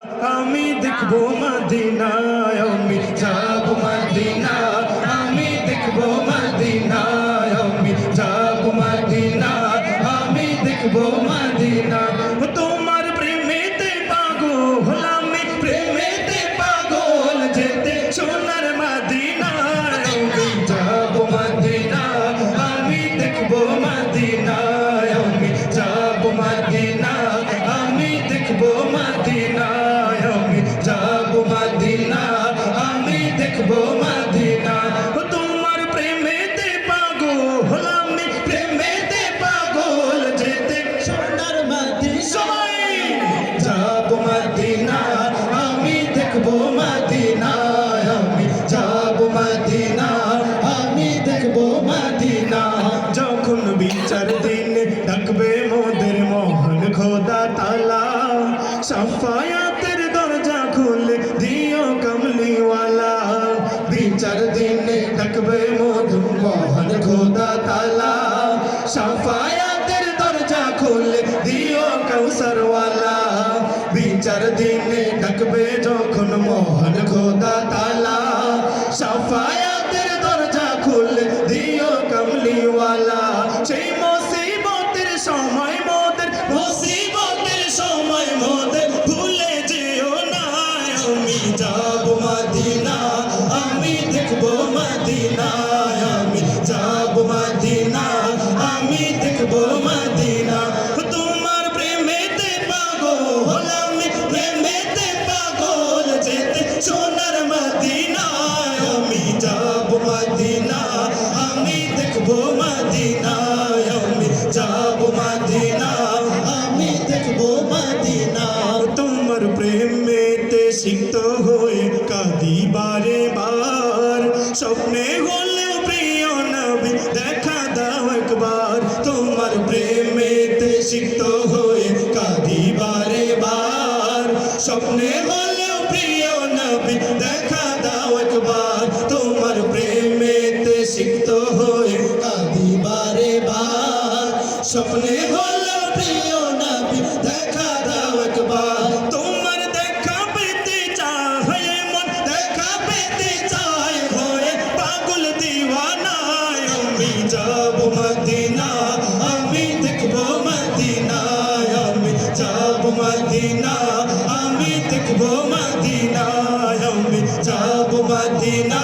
আমি দেখবো মদিনা, আমি যাব মদিনা, আমি দেখবো মদিনা, আমি যাব মদিনা, আমি দেখবো মদিনা। তোমার প্রেমেতে পাগল, আমি প্রেমেতে পাগল, যেতে সোনার মদিনা, আমি যাব মদিনা, আমি দেখবো মদিনা, আমি যাব মদিনা, আমি দেখবো মদিনা, আমি যাব মদিনা, আমি দেখবো মদিনা। তোমার প্রেমেতে পাগল, আমি প্রেমেতে পাগল, যেতে সোনার মদিনা, সবাই যাব মদিনা, আমি দেখবো মদিনা, আমি যাব মদিনা, আমি দেখবো মদিনা। যখন বিচার দিন ডাকবে মোদের মহান খোদা তাআলা, শাফায়াতের দরজা খুলে দিও কমলিওয়ালা। বিচার দিনে ডাকবে মোদের মহান খোদা তাআলা, শাফায়াতের দরজা খুলে দিও কৌসরওয়ালা। বিচার দিনে ডাকবে যখন মহান খোদা তাআলা, শাফায়াতের দরজা খুলে দিও কমলিওয়ালা। সেই মুসিবতের সময় মোদের, মুসিবতের সময় মোদের ভুলে যেও না, আমি যাব মদিনা, আমি দেখবো মদিনা, আমি যাব মদিনা, আমি দেখবো মদিনা। তোমার প্রেমেতে পাগল, আমি প্রেমেতে পাগল, যেতে সোনার মদিনা, আমি যাব মদিনা, আমি দেখবো মদিনা, আমি যাব মদিনা, আমি দেখবো মদিনা। তোমার প্রেমেতে সিক্ত হয়ে কাঁদি বারে বার, স্বপ্নে হলেও প্রিয় নবী দেখা দাও একবার। তোমার প্রেমেতে সিক্ত হয়ে কাঁদি বারে বার, স্বপ্নে হলেও প্রিয় নবী দেখা দাও একবার। তোমার প্রেমেতে সিক্ত হয়ে কাঁদি বারে বার, স্বপ্নে হলেও প্রিয় নবী দেখা দাও একবার। তোমার দেখা পেতে চায় মন, দেখা পেতে চায় হয়ে পাগল দিওয়ানা, আমি যাব মদিনা, আমি দেখবো মদিনা, আমি যাব মদিনা, আমি দেখবো মদিনা, আমি যাব মদিনা।